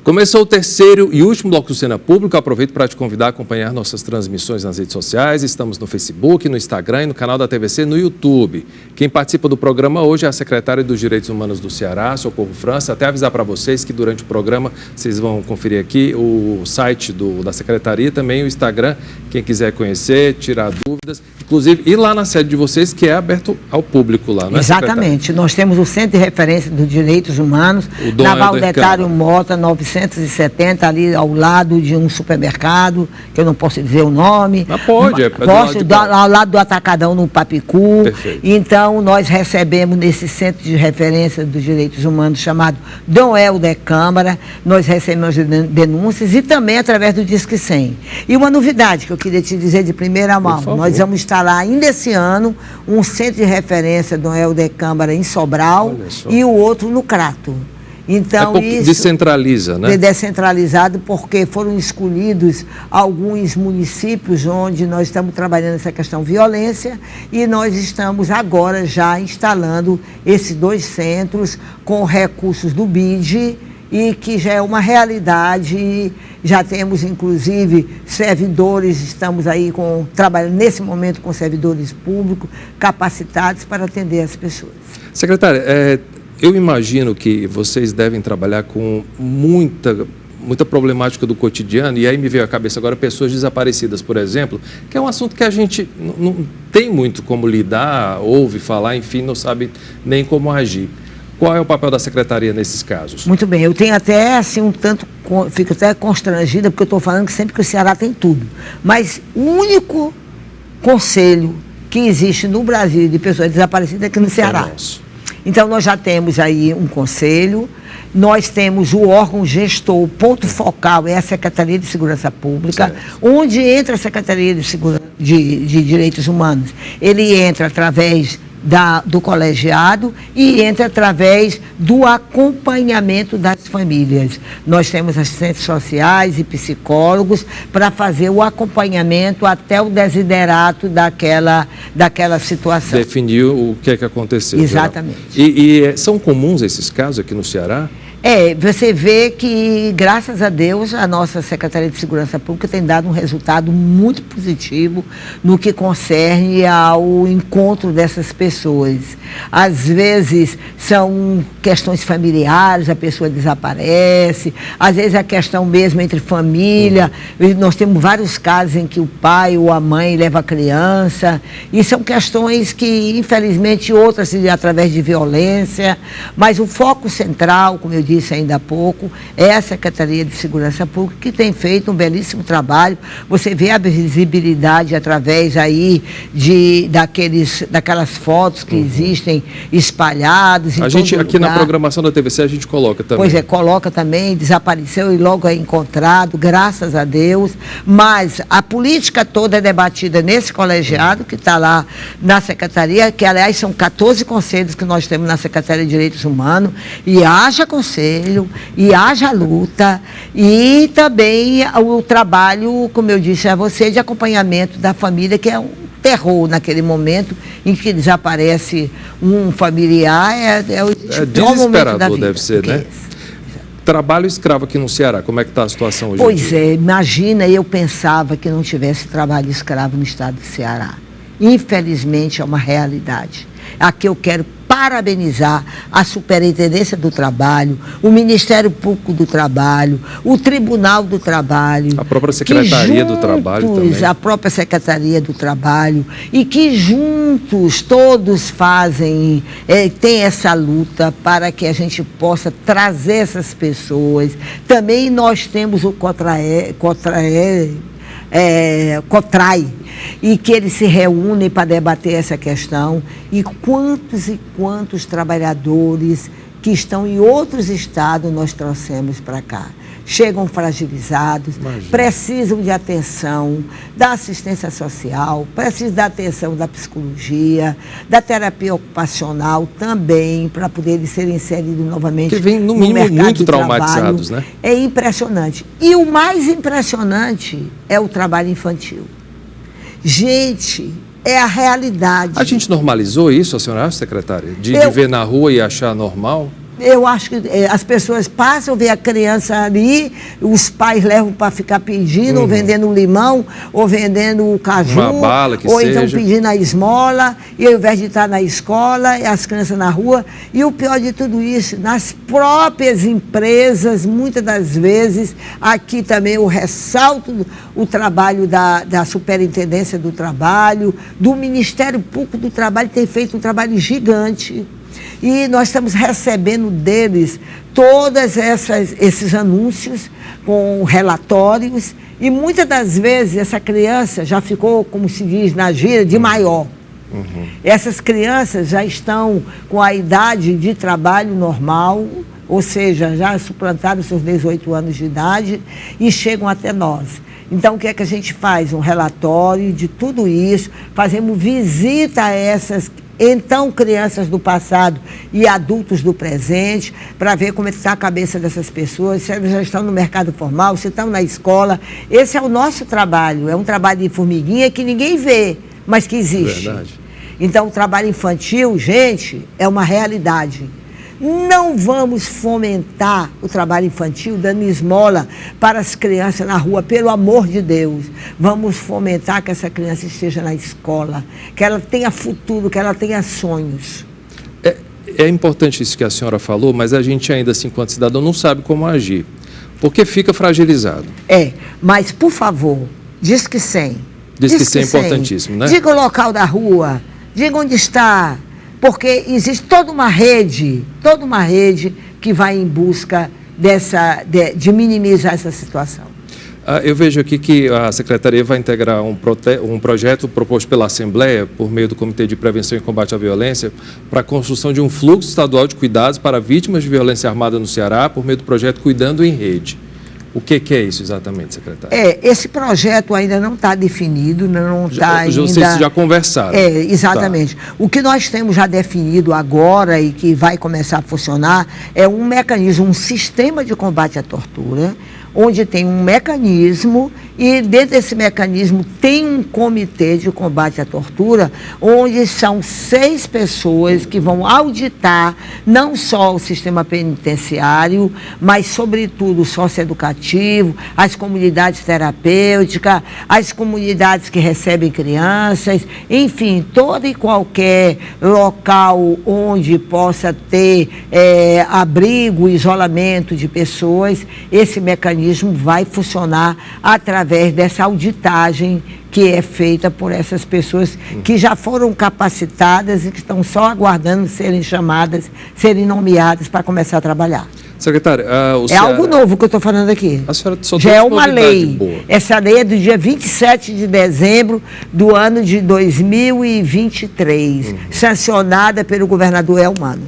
Começou o terceiro e último bloco do Cena Público. Aproveito para te convidar a acompanhar nossas transmissões nas redes sociais. Estamos no Facebook, no Instagram e no canal da TVC no YouTube. Quem participa do programa hoje é a secretária dos Direitos Humanos do Ceará, Socorro França. Até avisar para vocês que durante o programa vocês vão conferir aqui o site da secretaria e também o Instagram. Quem quiser conhecer, tirar dúvidas, inclusive ir lá na sede de vocês, que é aberto ao público lá, não é, Exatamente. Nós temos o Centro de Referência dos Direitos Humanos, na Valdetário Mota, 970, ali ao lado de um supermercado, que eu não posso dizer o nome. Mas pode, ao lado do Atacadão, no Papicu. Perfeito. Então, nós recebemos nesse Centro de Referência dos Direitos Humanos, chamado Dom Helder Câmara, nós recebemos denúncias e também através do Disque 100. E uma novidade que eu queria te dizer de primeira mão, nós vamos instalar ainda esse ano um Centro de Referência Dom Helder Câmara em Sobral e o outro no Crato. Então, isso descentraliza, né? Descentralizado, porque foram escolhidos alguns municípios onde nós estamos trabalhando essa questão de violência e nós estamos agora já instalando esses 2 centros com recursos do BID e que já é uma realidade. Já temos, inclusive, servidores, estamos aí trabalhando nesse momento com servidores públicos capacitados para atender as pessoas. Secretária, eu imagino que vocês devem trabalhar com muita problemática do cotidiano, e aí me veio à cabeça agora pessoas desaparecidas, por exemplo, que é um assunto que a gente não tem muito como lidar, ouve falar, enfim, não sabe nem como agir. Qual é o papel da secretaria nesses casos? Muito bem, eu tenho até assim fico até constrangida, porque eu estou falando que sempre que o Ceará tem tudo, mas o único conselho que existe no Brasil de pessoas desaparecidas é aqui no Ceará. É nosso. Então, nós já temos aí um conselho, nós temos o órgão gestor, o ponto focal é a Secretaria de Segurança Pública, certo. Onde entra a Secretaria de Direitos Humanos. Ele entra através do colegiado e entra através do acompanhamento das famílias. Nós temos assistentes sociais e psicólogos para fazer o acompanhamento até o desiderato daquela situação. Definir o que é que aconteceu. Exatamente. E são comuns esses casos aqui no Ceará? Você vê que, graças a Deus, a nossa Secretaria de Segurança Pública tem dado um resultado muito positivo no que concerne ao encontro dessas pessoas. Às vezes são questões familiares, a pessoa desaparece, às vezes a questão mesmo entre família, nós temos vários casos em que o pai ou a mãe leva a criança, e são questões que, infelizmente, outras através de violência, mas o foco central, como eu disse ainda há pouco, é a Secretaria de Segurança Pública, que tem feito um belíssimo trabalho. Você vê a visibilidade através aí daquelas fotos que existem espalhadas em a gente todo aqui lugar. Na programação da TVC a gente coloca também. Pois é, coloca também, desapareceu e logo é encontrado, graças a Deus. Mas a política toda é debatida nesse colegiado que está lá na Secretaria, que aliás são 14 conselhos que nós temos na Secretaria de Direitos Humanos, e haja conselho, e haja luta, e também o trabalho, como eu disse a você, de acompanhamento da família, que é um terror naquele momento em que desaparece um familiar, é o pior momento da vida. Deve ser, né? Trabalho escravo aqui no Ceará, como é que está a situação hoje? Pois é, imagina, eu pensava que não tivesse trabalho escravo no estado do Ceará. Infelizmente é uma realidade. Aqui eu quero parabenizar a Superintendência do Trabalho, o Ministério Público do Trabalho, o Tribunal do Trabalho. A própria Secretaria do Trabalho também. A própria Secretaria do Trabalho, e que juntos todos fazem, tem essa luta para que a gente possa trazer essas pessoas. Também nós temos o COTRAI, e que eles se reúnem para debater essa questão, e quantos trabalhadores que estão em outros estados nós trouxemos para cá. Chegam fragilizados, precisam de atenção, da assistência social, precisam da atenção da psicologia, da terapia ocupacional também, para poderem ser inseridos novamente que vem, no mínimo, muito traumatizados, né? É impressionante. E o mais impressionante é o trabalho infantil. Gente, é a realidade. A gente normalizou isso, a senhora acha, secretária? De ver na rua e achar normal? Eu acho que as pessoas passam, vê a criança ali, os pais levam para ficar pedindo, ou vendendo limão, ou vendendo caju, uma bala que ou seja. Então pedindo a esmola, e ao invés de estar na escola, as crianças na rua. E o pior de tudo isso, nas próprias empresas, muitas das vezes, aqui também eu ressalto o trabalho da Superintendência do Trabalho, do Ministério Público do Trabalho, tem feito um trabalho gigante. E nós estamos recebendo deles todos esses anúncios com relatórios, e muitas das vezes essa criança já ficou, como se diz na gíria, de maior. Essas crianças já estão com a idade de trabalho normal, ou seja, já suplantaram seus 18 anos de idade e chegam até nós. Então, o que é que a gente faz? Um relatório de tudo isso, fazemos visita a essas crianças do passado e adultos do presente, para ver como está a cabeça dessas pessoas, se elas já estão no mercado formal, se estão na escola. Esse é o nosso trabalho, é um trabalho de formiguinha que ninguém vê, mas que existe. Verdade. Então, o trabalho infantil, gente, é uma realidade. Não vamos fomentar o trabalho infantil dando esmola para as crianças na rua, pelo amor de Deus. Vamos fomentar que essa criança esteja na escola, que ela tenha futuro, que ela tenha sonhos. É importante isso que a senhora falou, mas a gente ainda assim, enquanto cidadão, não sabe como agir, porque fica fragilizado. Mas, por favor, diz que 100. Diz que 100 é importantíssimo, né? Diga o local da rua, diga onde está. Porque existe toda uma rede que vai em busca de minimizar essa situação. Eu vejo aqui que a Secretaria vai integrar um projeto proposto pela Assembleia, por meio do Comitê de Prevenção e Combate à Violência, para a construção de um fluxo estadual de cuidados para vítimas de violência armada no Ceará, por meio do projeto Cuidando em Rede. O que é isso exatamente, secretário? Esse projeto ainda não está definido, não está ainda... Vocês já conversaram. Exatamente. Tá. O que nós temos já definido agora e que vai começar a funcionar é um mecanismo, um sistema de combate à tortura, onde tem um mecanismo, e dentro desse mecanismo tem um comitê de combate à tortura, onde são 6 pessoas que vão auditar não só o sistema penitenciário, mas sobretudo o socioeducativo, as comunidades terapêuticas, as comunidades que recebem crianças, enfim, todo e qualquer local onde possa ter abrigo, isolamento de pessoas. Esse mecanismo vai funcionar através dessa auditagem que é feita por essas pessoas que já foram capacitadas e que estão só aguardando serem chamadas, serem nomeadas para começar a trabalhar. Secretária, algo novo que eu estou falando aqui. A senhora só já é uma lei. Boa. Essa lei é do dia 27 de dezembro do ano de 2023, sancionada pelo governador Elmano.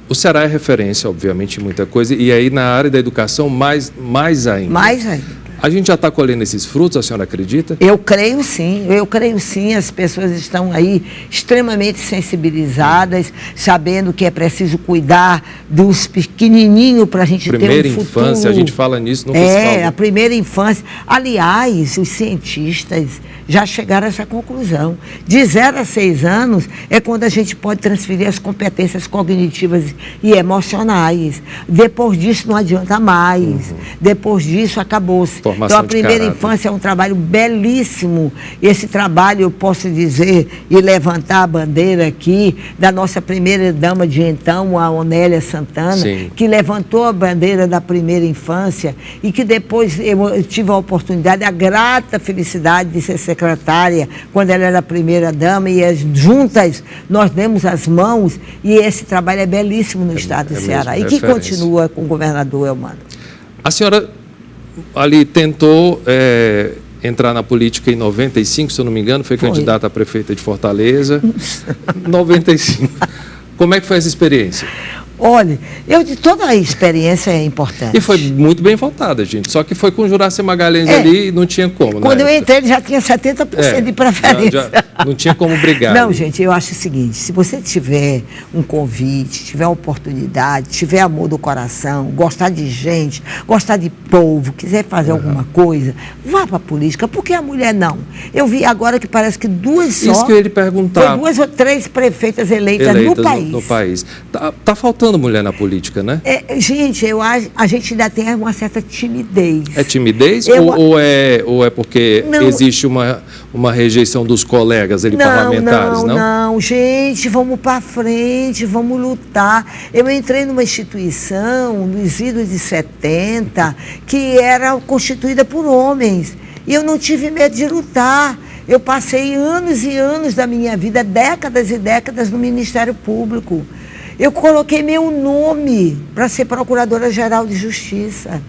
O Ceará é referência, obviamente, em muita coisa, e aí na área da educação mais ainda. Mais ainda. A gente já está colhendo esses frutos, a senhora acredita? Eu creio sim, as pessoas estão aí extremamente sensibilizadas, sabendo que é preciso cuidar dos pequenininhos para a gente ter um futuro. Primeira infância, a gente fala nisso no festival. A primeira infância. Aliás, os cientistas já chegaram a essa conclusão. De 0 a 6 anos é quando a gente pode transferir as competências cognitivas e emocionais. Depois disso não adianta mais. Depois disso acabou-se. Então, a primeira infância é um trabalho belíssimo. Esse trabalho, eu posso dizer, e levantar a bandeira aqui, da nossa primeira dama de então, a Onélia Santana, sim, que levantou a bandeira da primeira infância e que depois eu tive a oportunidade, a grata felicidade de ser secretária, quando ela era a primeira dama, e juntas nós demos as mãos, e esse trabalho é belíssimo no estado do Ceará. E que continua com o governador Elmano. A senhora ali tentou entrar na política em 95, se eu não me engano, foi candidata a prefeita de Fortaleza. 95. Como é que foi essa experiência? Olha, toda a experiência é importante. E foi muito bem votada, gente. Só que foi com o Juraci Magalhães ali e não tinha como. Quando eu entrei, ele já tinha 70% de preferência. Não tinha como brigar. Não, gente, eu acho o seguinte, se você tiver um convite, tiver oportunidade, tiver amor do coração, gostar de gente, gostar de povo, quiser fazer alguma coisa, vá para a política. Por que a mulher não? Eu vi agora que parece que duas só... Isso que eu ia lhe perguntar. Foi 2 ou 3 prefeitas eleitas no país. Tá faltando mulher na política, né? Gente, a gente ainda tem uma certa timidez. É timidez ou é porque existe uma rejeição dos colegas parlamentares, não? Não, gente, vamos para frente, vamos lutar. Eu entrei numa instituição nos idos de 70 que era constituída por homens e eu não tive medo de lutar. Eu passei anos e anos da minha vida, décadas e décadas no Ministério Público. Eu coloquei meu nome para ser Procuradora-Geral de Justiça.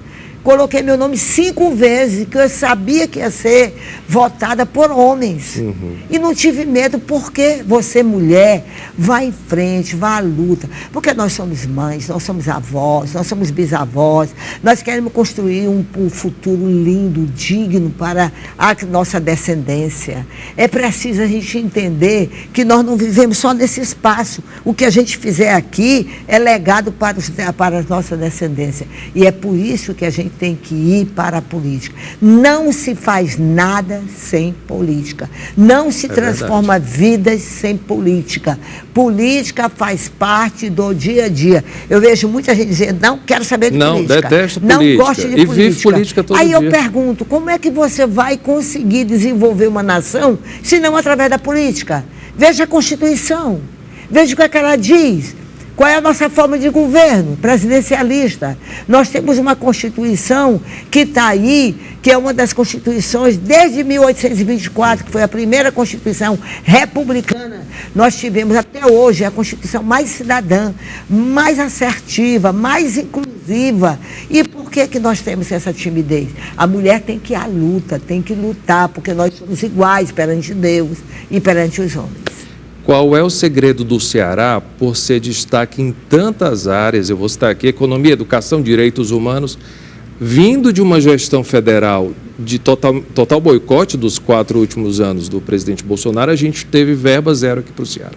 Coloquei meu nome 5 vezes, que eu sabia que ia ser votada por homens. E não tive medo, porque você, mulher, vá em frente, vá à luta. Porque nós somos mães, nós somos avós, nós somos bisavós. Nós queremos construir um futuro lindo, digno para a nossa descendência. É preciso a gente entender que nós não vivemos só nesse espaço. O que a gente fizer aqui é legado para a nossa descendência. E é por isso que a gente tem que ir para a política. Não se faz nada sem política. Não se transforma vidas sem política. Política faz parte do dia a dia. Eu vejo muita gente dizendo, não quero saber de política. Não, detesto política. Não gosto de política. E vive política todo dia. Aí eu pergunto, como é que você vai conseguir desenvolver uma nação se não através da política? Veja a Constituição. Veja o que é que ela diz. Qual é a nossa forma de governo? Presidencialista. Nós temos uma Constituição que está aí, que é uma das Constituições desde 1824, que foi a primeira Constituição republicana. Nós tivemos até hoje a Constituição mais cidadã, mais assertiva, mais inclusiva. E por que nós temos essa timidez? A mulher tem que ir à luta, tem que lutar, porque nós somos iguais perante Deus e perante os homens. Qual é o segredo do Ceará por ser destaque em tantas áreas? Eu vou citar aqui economia, educação, direitos humanos, vindo de uma gestão federal de total boicote dos 4 últimos anos do presidente Bolsonaro, a gente teve verba zero aqui para o Ceará.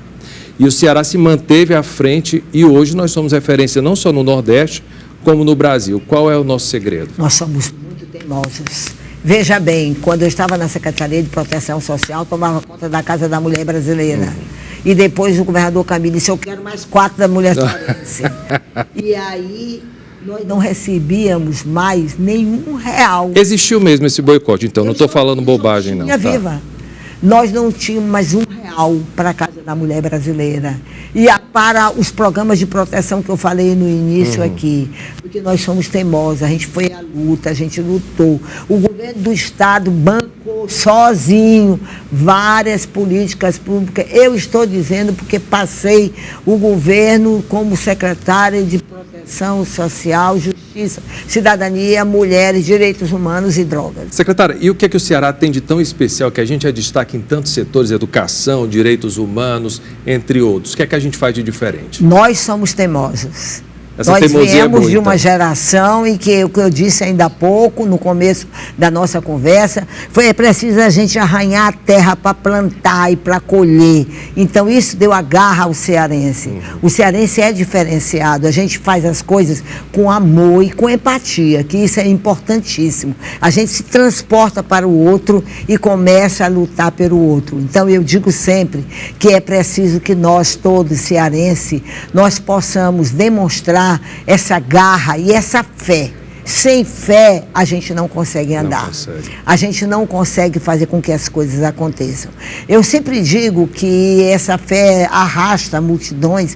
E o Ceará se manteve à frente e hoje nós somos referência não só no Nordeste, como no Brasil. Qual é o nosso segredo? Nós somos muito teimosos. Veja bem, quando eu estava na Secretaria de Proteção Social, tomava conta da Casa da Mulher Brasileira. E depois o governador Camilo disse, eu quero mais 4 da Mulher Cearense. E aí nós não recebíamos mais nenhum real. Existiu mesmo esse boicote, então, não estou falando bobagem, não. Viva. Nós não tínhamos mais um real para a Casa da Mulher Brasileira. E para os programas de proteção que eu falei no início aqui, porque nós somos teimosos, a gente foi à luta, a gente lutou. O governo do Estado bancou sozinho várias políticas públicas. Eu estou dizendo porque passei o governo como secretária de proteção proteção social, justiça, cidadania, mulheres, direitos humanos e drogas. Secretária, e o que é que o Ceará tem de tão especial que a gente é destaque em tantos setores, educação, direitos humanos, entre outros? O que é que a gente faz de diferente? Nós somos teimosos. Essa Nós viemos é de uma geração em que, o que eu disse ainda há pouco, no começo da nossa conversa, é preciso a gente arranhar a terra para plantar e para colher. Então, isso deu a garra ao cearense. O cearense é diferenciado, a gente faz as coisas com amor e com empatia, que isso é importantíssimo. A gente se transporta para o outro e começa a lutar pelo outro. Então, eu digo sempre que é preciso que nós, todos cearenses, nós possamos demonstrar essa garra e essa fé. Sem fé, a gente não consegue andar. A gente não consegue fazer com que as coisas aconteçam. Eu sempre digo que essa fé arrasta multidões,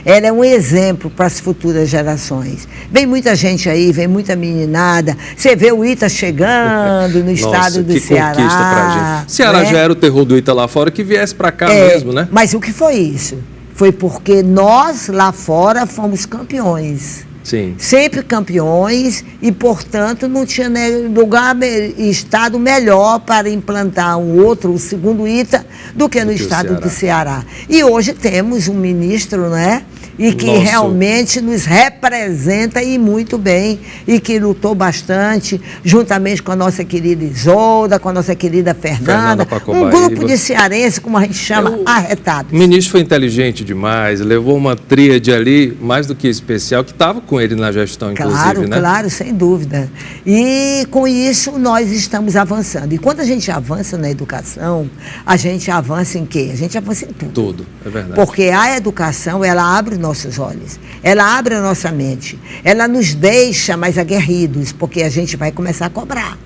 ela é um exemplo para as futuras gerações. Vem muita gente aí, vem muita meninada. Você vê o Ita chegando no estado do Ceará. Conquista pra gente. Ceará já era o terror do Ita lá fora, que viesse para cá mesmo, né? Mas o que foi isso? Foi porque nós lá fora fomos campeões. Sim. Sempre campeões e, portanto, não tinha lugar, estado melhor para implantar o segundo Ita, do que no estado do Ceará. E hoje temos um ministro, né? E que realmente nos representa e muito bem, e que lutou bastante, juntamente com a nossa querida Isolda, com a nossa querida Fernanda, um grupo de cearenses, como a gente chama, arretados. O ministro foi inteligente demais, levou uma tríade ali, mais do que especial, que estava com ele na gestão, inclusive, né? Claro, sem dúvida. E com isso nós estamos avançando. E quando a gente avança na educação, a gente avança em quê? A gente avança em tudo. Tudo, é verdade. Porque a educação, ela abre nossos olhos, ela abre a nossa mente, ela nos deixa mais aguerridos, porque a gente vai começar a cobrar.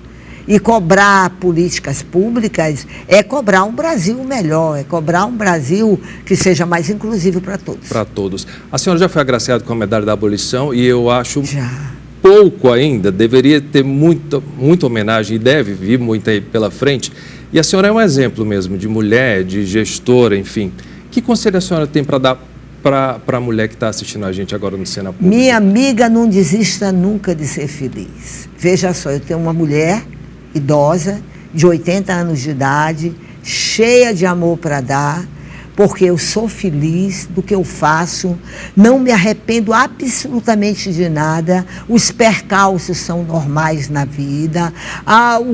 E cobrar políticas públicas é cobrar um Brasil melhor, é cobrar um Brasil que seja mais inclusivo para todos. Para todos. A senhora já foi agraciada com a medalha da abolição e eu acho pouco ainda, deveria ter muita homenagem e deve vir muita aí pela frente. E a senhora é um exemplo mesmo de mulher, de gestora, enfim. Que conselho a senhora tem para dar para a mulher que está assistindo a gente agora no Cena Pública? Minha amiga, não desista nunca de ser feliz. Veja só, eu tenho uma mulher idosa, de 80 anos de idade, cheia de amor para dar, porque eu sou feliz do que eu faço, não me arrependo absolutamente de nada, os percalços são normais na vida,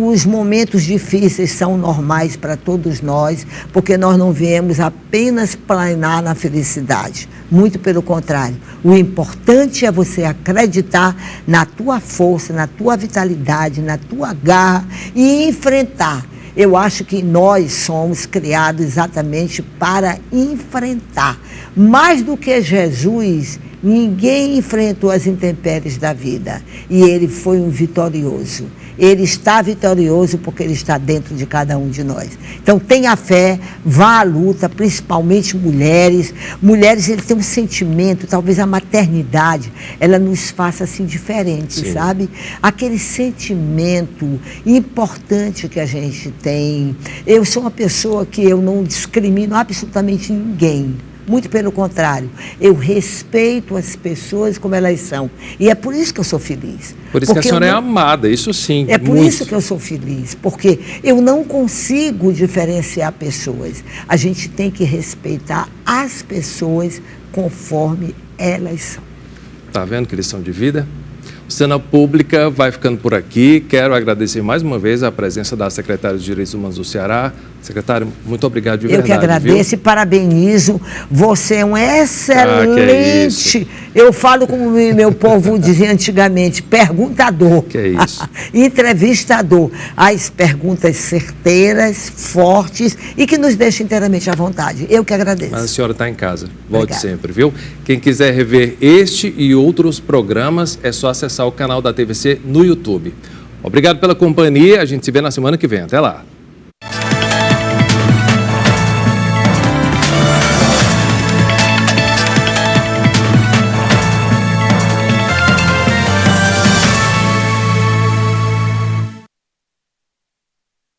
os momentos difíceis são normais para todos nós, porque nós não viemos apenas planear na felicidade, muito pelo contrário. O importante é você acreditar na tua força, na tua vitalidade, na tua garra e enfrentar. Eu acho que nós somos criados exatamente para enfrentar. Mais do que Jesus, ninguém enfrentou as intempéries da vida. E ele foi um vitorioso. Ele está vitorioso porque ele está dentro de cada um de nós. Então, tenha fé, vá à luta, principalmente mulheres. Mulheres, eles têm um sentimento, talvez a maternidade, ela nos faça assim diferente, sabe? Aquele sentimento importante que a gente tem. Eu sou uma pessoa que eu não discrimino absolutamente ninguém. Muito pelo contrário, eu respeito as pessoas como elas são. E é por isso que eu sou feliz. Por isso que a senhora é amada, isso sim. É por isso que eu sou feliz, porque eu não consigo diferenciar pessoas. A gente tem que respeitar as pessoas conforme elas são. Tá vendo que lição de vida? O Cena Pública vai ficando por aqui. Quero agradecer mais uma vez a presença da secretária de Direitos Humanos do Ceará. Secretário, muito obrigado de verdade. Eu que agradeço, viu? E parabenizo. Você é um excelente, eu falo como meu povo dizia antigamente, perguntador. Que é isso. Entrevistador. As perguntas certeiras, fortes e que nos deixam inteiramente à vontade. Eu que agradeço. Mas a senhora está em casa. Volte sempre, viu? Quem quiser rever este e outros programas, é só acessar o canal da TVC no YouTube. Obrigado pela companhia. A gente se vê na semana que vem. Até lá.